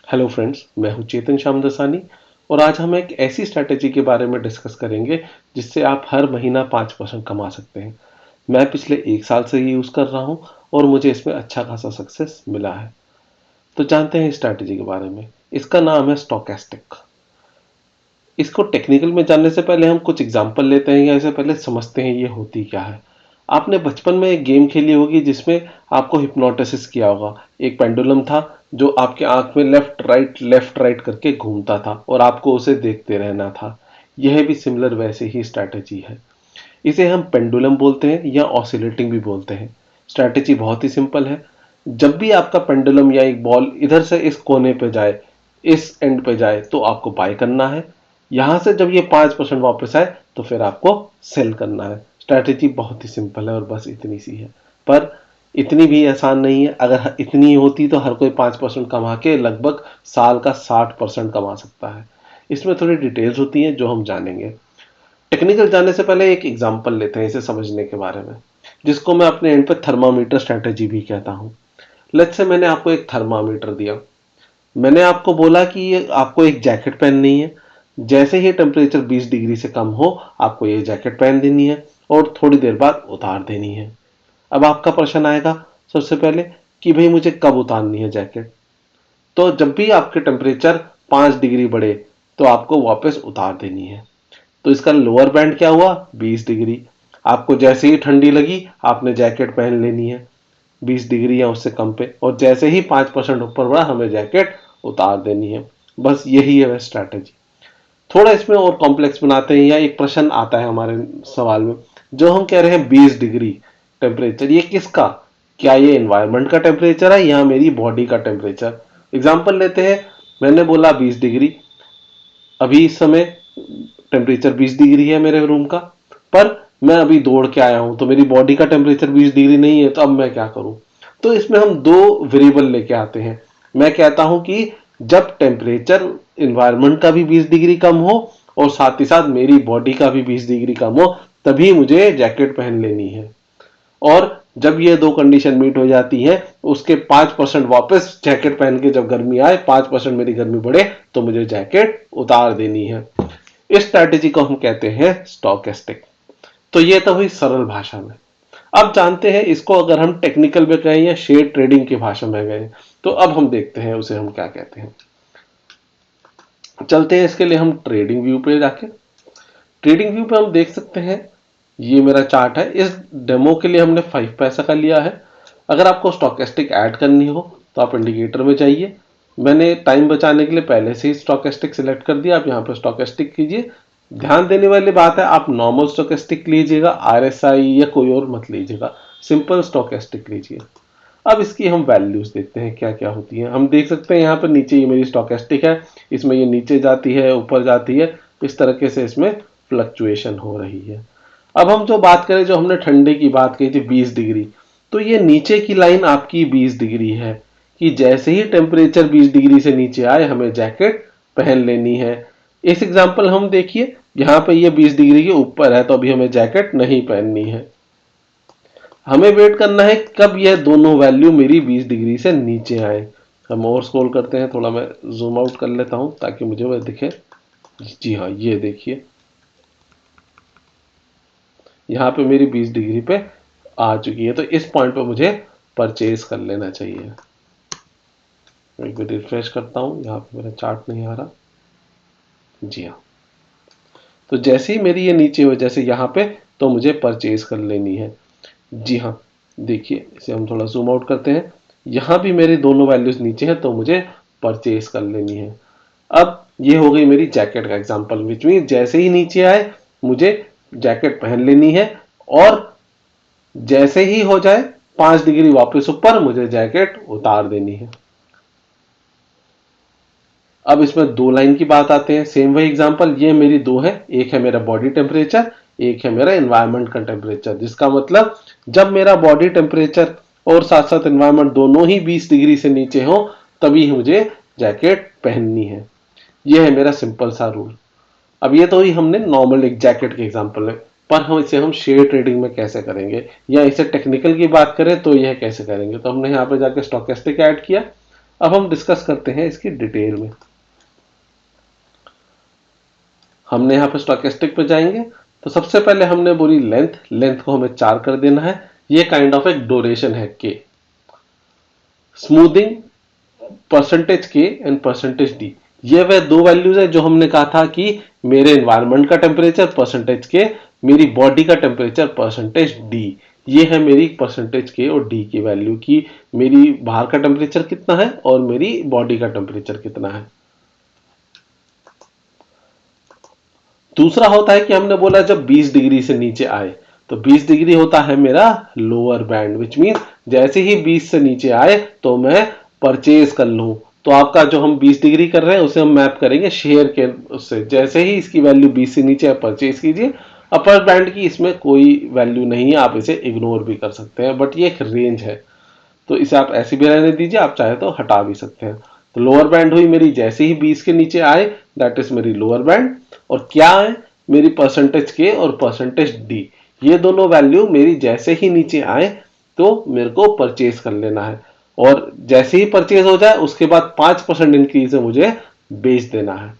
Hello friends, मैं हूं चेतन श्यामदसानी और आज हम एक ऐसी स्ट्रैटेजी के बारे में डिस्कस करेंगे जिससे आप हर महीना 5% कमा सकते हैं। मैं पिछले 1 साल से ये यूज़ कर रहा हूं और मुझे इसमें अच्छा खासा सक्सेस मिला है। तो जानते हैं इस स्ट्रैटेजी के बारे में। इसका नाम है स्टोकेस्टिक। इसको टेक्निकल में जानने से पहले हम कुछ एग्जांपल लेते हैं या इससे पहले समझते हैं ये होती क्या है। आपने बचपन में एक गेम खेली होगी जिसमें आपको हिप्नोटिसिस किया होगा। एक पेंडुलम था जो आपके आंख में लेफ्ट राइट करके घूमता था और आपको उसे देखते रहना था। यह भी सिमिलर वैसे ही स्ट्रैटेजी है। इसे हम पेंडुलम बोलते हैं या ऑसिलेटिंग भी बोलते हैं। स्ट्रैटेजी बहुत ही सिंपल है। जब भी आपका पेंडुलम या एक बॉल इधर से इस कोने पे जाए, इस एंड पे जाए, तो आपको बाय करना है। यहां से जब ये 5% वापस आए तो फिर आपको सेल करना है। स्ट्रैटेजी बहुत ही सिंपल है और बस इतनी सी है। पर इतनी भी आसान नहीं है। अगर इतनी होती तो हर कोई 5% कमा के लगभग साल का 60% कमा सकता है। इसमें थोड़ी डिटेल्स होती हैं जो हम जानेंगे। टेक्निकल जानने से पहले एक एग्जांपल लेते हैं इसे समझने के बारे में, जिसको मैं अपने एंड पे थर्मामीटर स्ट्रैटेजी भी कहता हूं। लेट्स से मैंने आपको एक थर्मामीटर दिया। मैंने आपको बोला कि ये आपको एक जैकेट पहननी है। जैसे ही टेम्परेचर 20 डिग्री से कम हो आपको ये जैकेट पहन देनी है और थोड़ी देर बाद उतार देनी है। अब आपका प्रश्न आएगा सबसे पहले कि भाई मुझे कब उतारनी है जैकेट। तो जब भी आपके टेम्परेचर 5 डिग्री बढ़े तो आपको वापस उतार देनी है। तो इसका लोअर बैंड क्या हुआ? 20 डिग्री। आपको जैसे ही ठंडी लगी आपने जैकेट पहन लेनी है 20 डिग्री या उससे कम पे, और जैसे ही 5% ऊपर बढ़ा हमें जैकेट उतार देनी है। बस यही है वह स्ट्रैटेजी। थोड़ा इसमें और कॉम्प्लेक्स बनाते हैं या एक प्रश्न आता है हमारे सवाल में, जो हम कह रहे हैं 20 डिग्री टेम्परेचर, ये किसका? क्या ये एनवायरनमेंट का टेम्परेचर है या मेरी बॉडी का टेम्परेचर? एग्जाम्पल लेते हैं। मैंने बोला 20 डिग्री। अभी इस समय टेम्परेचर 20 डिग्री है मेरे रूम का, पर मैं अभी दौड़ के आया हूं तो मेरी बॉडी का टेम्परेचर 20 डिग्री नहीं है, तो अब मैं क्या करूं? तो इसमें हम दो वेरिएबल लेके आते हैं। मैं कहता हूं कि जब टेम्परेचर इन्वायरमेंट का भी 20 डिग्री कम हो और साथ ही साथ मेरी बॉडी का भी 20 डिग्री कम हो, तभी मुझे जैकेट पहन लेनी है। और जब ये दो कंडीशन मीट हो जाती है उसके 5% वापस जैकेट पहन के जब गर्मी आए, 5% मेरी गर्मी बढ़े, तो मुझे जैकेट उतार देनी है। इस स्ट्रैटेजी को हम कहते हैं स्टोकेस्टिक। तो ये तो हुई सरल भाषा में। अब जानते हैं इसको अगर हम टेक्निकल में कहें या शेयर ट्रेडिंग की भाषा में गए, तो अब हम देखते हैं उसे हम क्या कहते हैं। चलते हैं इसके लिए हम ट्रेडिंग व्यू पे जाके। ट्रेडिंग व्यू पे हम देख सकते हैं ये मेरा चार्ट है। इस डेमो के लिए हमने 5 पैसा का लिया है। अगर आपको स्टोकेस्टिक ऐड करनी हो तो आप इंडिकेटर में जाइए। मैंने टाइम बचाने के लिए पहले से ही स्टोकेस्टिक सिलेक्ट कर दिया। आप यहाँ पे स्टोकेस्टिक कीजिए। ध्यान देने वाली बात है, आप नॉर्मल स्टोकेस्टिक लीजिएगा, आरएसआई या कोई और मत लीजिएगा, सिंपल स्टोकेस्टिक लीजिए। अब इसकी हम वैल्यूज देखते हैं क्या क्या होती हैं। हम देख सकते हैं यहाँ पर नीचे ये मेरी स्टोकेस्टिक है, इसमें ये नीचे जाती है ऊपर जाती है, इस तरीके से इसमें फ्लक्चुएशन हो रही है। अब हम जो बात करें, जो हमने ठंडे की बात कही थी 20 डिग्री, तो ये नीचे की लाइन आपकी 20 डिग्री है कि जैसे ही टेम्परेचर 20 डिग्री से नीचे आए हमें जैकेट पहन लेनी है। इस एग्जांपल हम देखिए, यहाँ पे ये 20 डिग्री के ऊपर है तो अभी हमें जैकेट नहीं पहननी है। हमें वेट करना है कब यह दोनों वैल्यू मेरी 20 डिग्री से नीचे आए। हम और स्क्रॉल करते हैं, थोड़ा मैं जूम आउट कर लेता हूं ताकि मुझे वह दिखे। जी हाँ, ये देखिए यहाँ पे मेरी 20 डिग्री पे आ चुकी है, तो इस पॉइंट पे मुझे परचेज कर लेना चाहिए। एक बार रिफ्रेश करता हूँ, यहाँ पे मेरा चार्ट नहीं आ रहा। जी हाँ, तो जैसे ही मेरी ये नीचे हो जैसे यहाँ पे, तो मुझे परचेज कर लेनी है। जी हाँ, देखिए इसे हम थोड़ा जूम आउट करते हैं। यहाँ भी मेरी दोनों वैल्यूज नीचे है तो मुझे परचेज कर लेनी है। अब ये हो गई मेरी जैकेट का एग्जांपल, विच मीन जैसे ही नीचे आए मुझे जैकेट पहन लेनी है, और जैसे ही हो जाए 5 डिग्री वापस ऊपर मुझे जैकेट उतार देनी है। अब इसमें दो लाइन की बात आते हैं। सेम वही एग्जांपल, ये मेरी दो है, एक है मेरा बॉडी टेम्परेचर, एक है मेरा एनवायरनमेंट का टेम्परेचर, जिसका मतलब जब मेरा बॉडी टेम्परेचर और साथ साथ एनवायरनमेंट दोनों ही 20 डिग्री से नीचे हो तभी मुझे जैकेट पहननी है। यह है मेरा सिंपल सा रूल। अब ये तो ही हमने नॉर्मल एक जैकेट के एग्जांपल में, पर हम इसे शेयर ट्रेडिंग में कैसे करेंगे या इसे टेक्निकल की बात करें तो यह कैसे करेंगे। तो हमने यहाँ पे जाके स्टोकेस्टिक ऐड किया। अब हम डिस्कस करते हैं इसकी डिटेल में। हमने यहाँ पे स्टोकेस्टिक पे जाएंगे तो सबसे पहले हमने बोली लेंथ को हमें 4 कर देना है। ये काइंड ऑफ एक ड्यूरेशन है के। स्मूथिंग परसेंटेज के एंड परसेंटेज डी, ये वह दो वैल्यूज है जो हमने कहा था कि मेरे एनवायरनमेंट का टेम्परेचर परसेंटेज के, मेरी बॉडी का टेम्परेचर परसेंटेज डी। ये है मेरी परसेंटेज के और डी की वैल्यू की मेरी बाहर का टेम्परेचर कितना है और मेरी बॉडी का टेम्परेचर कितना है। दूसरा होता है कि हमने बोला जब 20 डिग्री से नीचे आए, तो 20 डिग्री होता है मेरा लोअर बैंड, विच मीन जैसे ही 20 से नीचे आए तो मैं परचेज कर लूं। तो आपका जो हम 20 डिग्री कर रहे हैं उसे हम मैप करेंगे शेयर के उससे, जैसे ही इसकी वैल्यू 20 से नीचे है परचेज कीजिए। अपर बैंड की इसमें कोई वैल्यू नहीं है, आप इसे इग्नोर भी कर सकते हैं, बट ये एक रेंज है तो इसे आप ऐसे भी रहने दीजिए, आप चाहे तो हटा भी सकते हैं। तो लोअर बैंड हुई मेरी जैसे ही 20 के नीचे आए, दैट इज मेरी लोअर बैंड। और क्या है मेरी परसेंटेज के और परसेंटेज डी, ये दोनों वैल्यू मेरी जैसे ही नीचे आए तो मेरे को परचेज कर लेना है, और जैसे ही परचेज हो जाए उसके बाद 5% इंक्रीज है मुझे बेच देना है।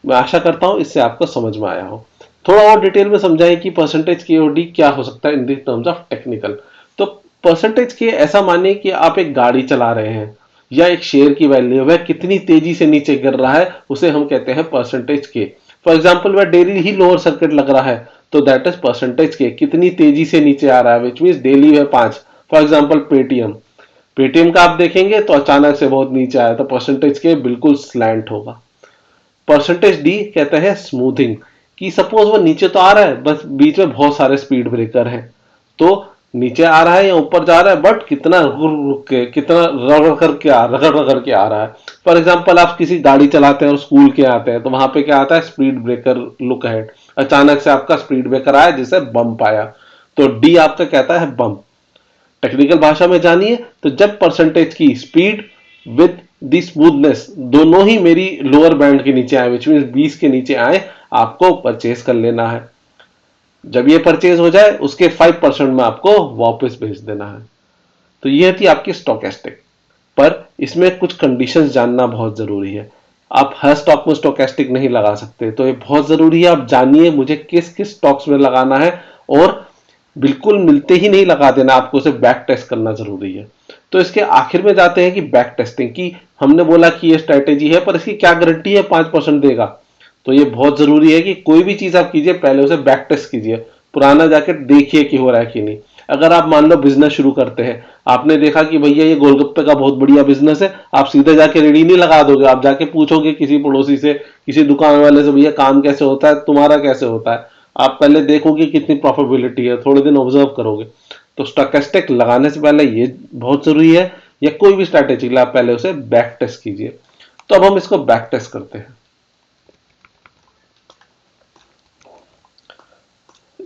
मैं आशा करता हूं इससे आपको समझ में आया हो। थोड़ा और डिटेल में समझाएं कि परसेंटेज के और डी क्या हो सकता है in the terms of technical. तो परसेंटेज के ऐसा मानिए कि आप एक गाड़ी चला रहे हैं या एक शेयर की वैल्यू वह कितनी तेजी से नीचे गिर रहा है उसे हम कहते हैं परसेंटेज के। फॉर एग्जाम्पल वह डेली ही लोअर सर्किट लग रहा है तो दैट इज परसेंटेज के, कितनी तेजी से नीचे आ रहा है, विच मीन डेली वह 5। फॉर एग्जाम्पल पेटीएम, पेटीएम का आप देखेंगे तो अचानक से बहुत नीचे आया तो परसेंटेज के बिल्कुल स्लैंट होगा। परसेंटेज डी कहते हैं स्मूथिंग, कि सपोज वो नीचे तो आ रहा है बस बीच में बहुत सारे स्पीड ब्रेकर हैं, तो नीचे आ रहा है या ऊपर जा रहा है बट कितना रुक रुक के, कितना रगड़ रगड़ के आ रहा है। फॉर एग्जाम्पल आप किसी गाड़ी चलाते हैं और स्कूल के आते हैं तो वहां पे क्या आता है, स्पीड ब्रेकर लुक अहेड, अचानक से आपका स्पीड ब्रेकर आया जिसे बम्प आया, तो डी आपका कहता है बम्प। टेक्निकल भाषा में जानिए तो जब परसेंटेज की स्पीड विद दी स्मूथनेस दोनों ही मेरी लोअर बैंड के नीचे आए, विच मीन 20 के नीचे आए, आपको परचेज कर लेना है। जब ये परचेज हो जाए उसके 5% में आपको वापस भेज देना है। तो ये थी आपकी स्टोकेस्टिक, पर इसमें कुछ कंडीशंस जानना बहुत जरूरी है। आप हर स्टॉक में स्टोकेस्टिक नहीं लगा सकते, तो ये बहुत जरूरी है आप जानिए मुझे किस किस स्टॉक्स में लगाना है, और बिल्कुल मिलते ही नहीं लगा देना, आपको उसे बैक टेस्ट करना जरूरी है। तो इसके आखिर में जाते हैं कि बैक टेस्टिंग की। हमने बोला कि ये स्ट्रेटेजी है पर इसकी क्या गारंटी है 5% देगा, तो ये बहुत जरूरी है कि कोई भी चीज आप कीजिए पहले उसे बैक टेस्ट कीजिए, पुराना जाके देखिए कि हो रहा है कि नहीं। अगर आप मान लो बिजनेस शुरू करते हैं, आपने देखा कि भैया ये गोलगप्पे का बहुत बढ़िया बिजनेस है, आप सीधे जाके रेडी नहीं लगा दोगे, आप जाके पूछोगे किसी पड़ोसी से, किसी दुकान वाले से, भैया काम कैसे होता है, तुम्हारा कैसे होता है। आप पहले देखोगे कितनी प्रॉफिटेबिलिटी है, थोड़े दिन ऑब्जर्व करोगे। तो स्टोकेस्टिक लगाने से पहले ये बहुत जरूरी है, या कोई भी स्ट्रैटेजी आप पहले उसे बैक टेस्ट कीजिए। तो अब हम इसको बैक टेस्ट करते हैं।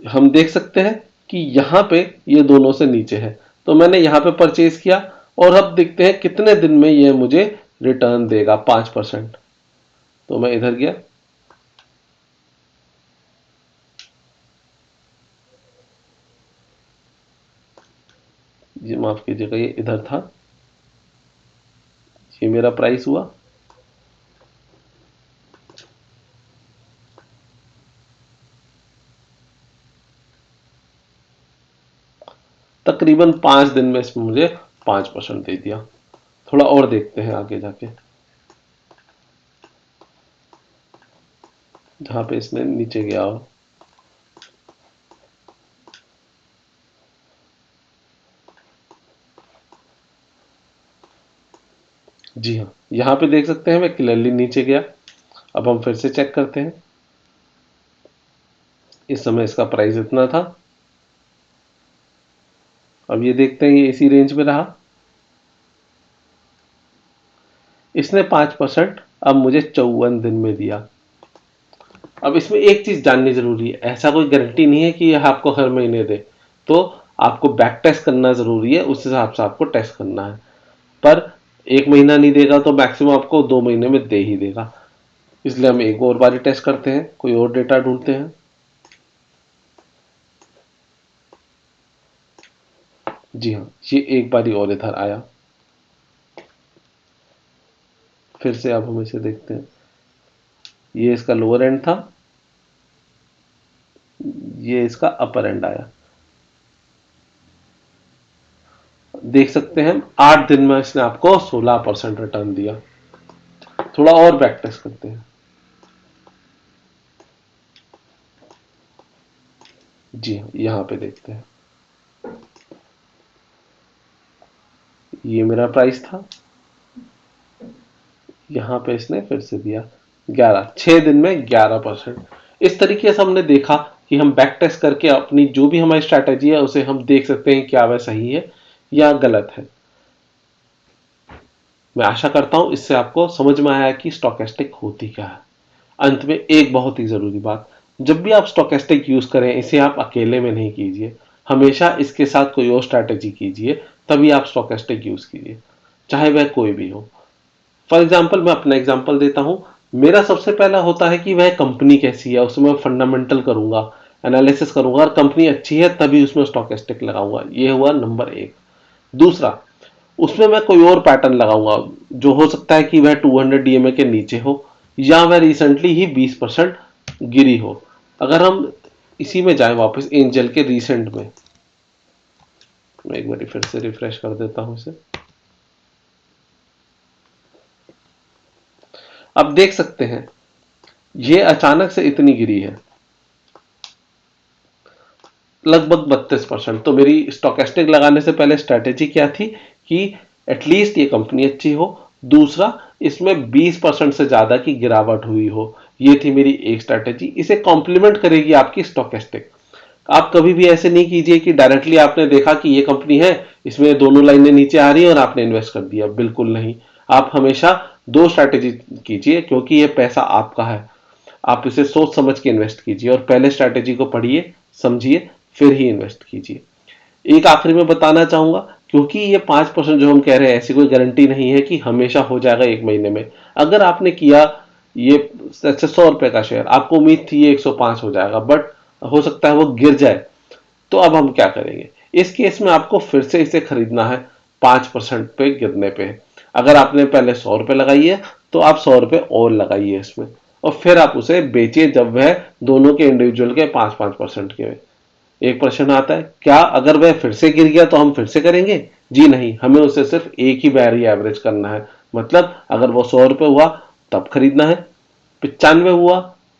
हम देख सकते हैं कि यहां पे ये दोनों से नीचे है, तो मैंने यहां पे परचेज किया, और अब देखते हैं कितने दिन में ये मुझे रिटर्न देगा 5%। तो मैं इधर गया, ये माफ कीजिएगा ये इधर था, ये मेरा प्राइस हुआ। तकरीबन 5 दिन में इसमें मुझे 5% दे दिया। थोड़ा और देखते हैं आगे जाके, जहां पे इसने नीचे गया हो। जी हाँ, यहां पे देख सकते हैं मैं क्लियरली नीचे गया। अब हम फिर से चेक करते हैं, इस समय इसका प्राइस इतना था, अब ये देखते हैं ये इसी रेंज में रहा, इसने 5% अब मुझे 54 दिन में दिया। अब इसमें एक चीज जाननी जरूरी है, ऐसा कोई गारंटी नहीं है कि यह आपको हर महीने दे, तो आपको बैक टेस्ट करना जरूरी है, उस हिसाब से आपको टेस्ट करना है। पर एक महीना नहीं देगा तो मैक्सिमम आपको 2 महीने में दे ही देगा, इसलिए हम एक और बारी टेस्ट करते हैं, कोई और डेटा ढूंढते हैं। जी हाँ, ये एक बारी और इधर आया, फिर से अब हम इसे देखते हैं। ये इसका लोअर एंड था, ये इसका अपर एंड आया। देख सकते हैं 8 दिन में इसने आपको 16% रिटर्न दिया। थोड़ा और बैक टेस्ट करते हैं। जी हाँ, यहां पे देखते हैं। ये मेरा प्राइस था, यहां पे इसने फिर से दिया 11, 6 दिन में 11%। इस तरीके से हमने देखा कि हम बैक टेस्ट करके अपनी जो भी हमारी स्ट्रैटेजी है उसे हम देख सकते हैं क्या वह सही है या गलत है। मैं आशा करता हूं इससे आपको समझ में आया कि स्टोकेस्टिक होती क्या है। अंत में एक बहुत ही जरूरी बात, जब भी आप स्टोकेस्टिक यूज करें इसे आप अकेले में नहीं कीजिए, हमेशा इसके साथ कोई और स्ट्रैटेजी कीजिए, तभी आप स्टोकेस्टिक यूज कीजिए, चाहे वह कोई भी हो। फॉर एग्जाम्पल मैं अपना एग्जाम्पल देता हूं। मेरा सबसे पहला होता है कि वह कंपनी कैसी है, उसमें फंडामेंटल करूंगा, एनालिसिस करूंगा, और कंपनी अच्छी है तभी उसमें स्टोकेस्टिक लगाऊंगा। ये हुआ नंबर एक। दूसरा, उसमें मैं कोई और पैटर्न लगाऊंगा जो हो सकता है कि वह 200 डीएमए के नीचे हो या वह रिसेंटली ही 20% गिरी हो। अगर हम इसी में जाएं वापस एंजल के रिसेंट में, मैं एक बार फिर से रिफ्रेश कर देता हूं इसे। अब देख सकते हैं ये अचानक से इतनी गिरी है, लगभग 32%। तो मेरी स्टोकेस्टिक लगाने से पहले स्ट्रेटेजी क्या थी कि एटलीस्ट ये कंपनी अच्छी हो, दूसरा इसमें 20% से ज्यादा की गिरावट हुई हो। ये थी मेरी एक स्ट्रेटेजी, इसे कॉम्प्लीमेंट करेगी आपकी स्टोकेस्टिक। आप कभी भी ऐसे नहीं कीजिए कि डायरेक्टली आपने देखा कि ये कंपनी है, इसमें दोनों लाइनें नीचे आ रही है और आपने इन्वेस्ट कर दिया, बिल्कुल नहीं। आप हमेशा दो स्ट्रैटेजी कीजिए, क्योंकि ये पैसा आपका है। आप इसे सोच समझ के इन्वेस्ट कीजिए और पहले स्ट्रैटेजी को पढ़िए, समझिए, फिर ही इन्वेस्ट कीजिए। एक आखिरी में बताना चाहूंगा, क्योंकि ये 5% जो हम कह रहे हैं ऐसी कोई गारंटी नहीं है कि हमेशा हो जाएगा एक महीने में। अगर आपने किया ये 100 रुपए का शेयर, आपको उम्मीद थी ये 105 हो जाएगा, बट हो सकता है वो गिर जाए, तो अब हम क्या करेंगे? इस केस में आपको फिर से इसे खरीदना है 5% पे गिरने पे। अगर आपने पहले 100 रुपए लगाई है तो आप 100 रुपए और लगाइए इसमें, और फिर आप उसे बेचिए जब वह दोनों के इंडिविजुअल के 5-5% के। एक प्रश्न आता है, क्या अगर वह फिर से गिर गया तो हम फिर से करेंगे? जी नहीं, हमें उसे सिर्फ एक ही बार ही एवरेज करना है। मतलब अगर वो 100 रुपए हुआ तब खरीदना है, 95 हुआ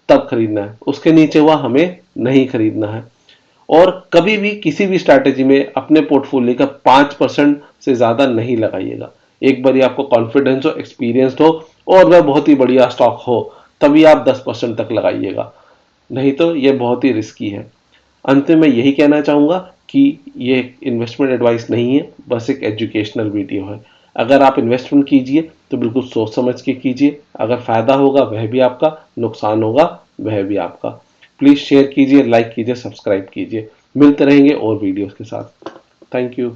तब खरीदना है, उसके नीचे हुआ हमें नहीं खरीदना है। और कभी भी किसी भी स्ट्रैटेजी में अपने पोर्टफोलियो का 5% से ज्यादा नहीं लगाइएगा। एक बार आपको कॉन्फिडेंस हो, एक्सपीरियंस हो और वह बहुत ही बढ़िया स्टॉक हो, तभी आप 10% तक लगाइएगा, नहीं तो यह बहुत ही रिस्की है। अंत में यही कहना चाहूंगा कि ये इन्वेस्टमेंट एडवाइस नहीं है, बस एक एजुकेशनल वीडियो है। अगर आप इन्वेस्टमेंट कीजिए तो बिल्कुल सोच समझ के कीजिए। अगर फायदा होगा वह भी आपका, नुकसान होगा वह भी आपका। प्लीज शेयर कीजिए, लाइक कीजिए, सब्सक्राइब कीजिए। मिलते रहेंगे और वीडियोस के साथ। Thank you.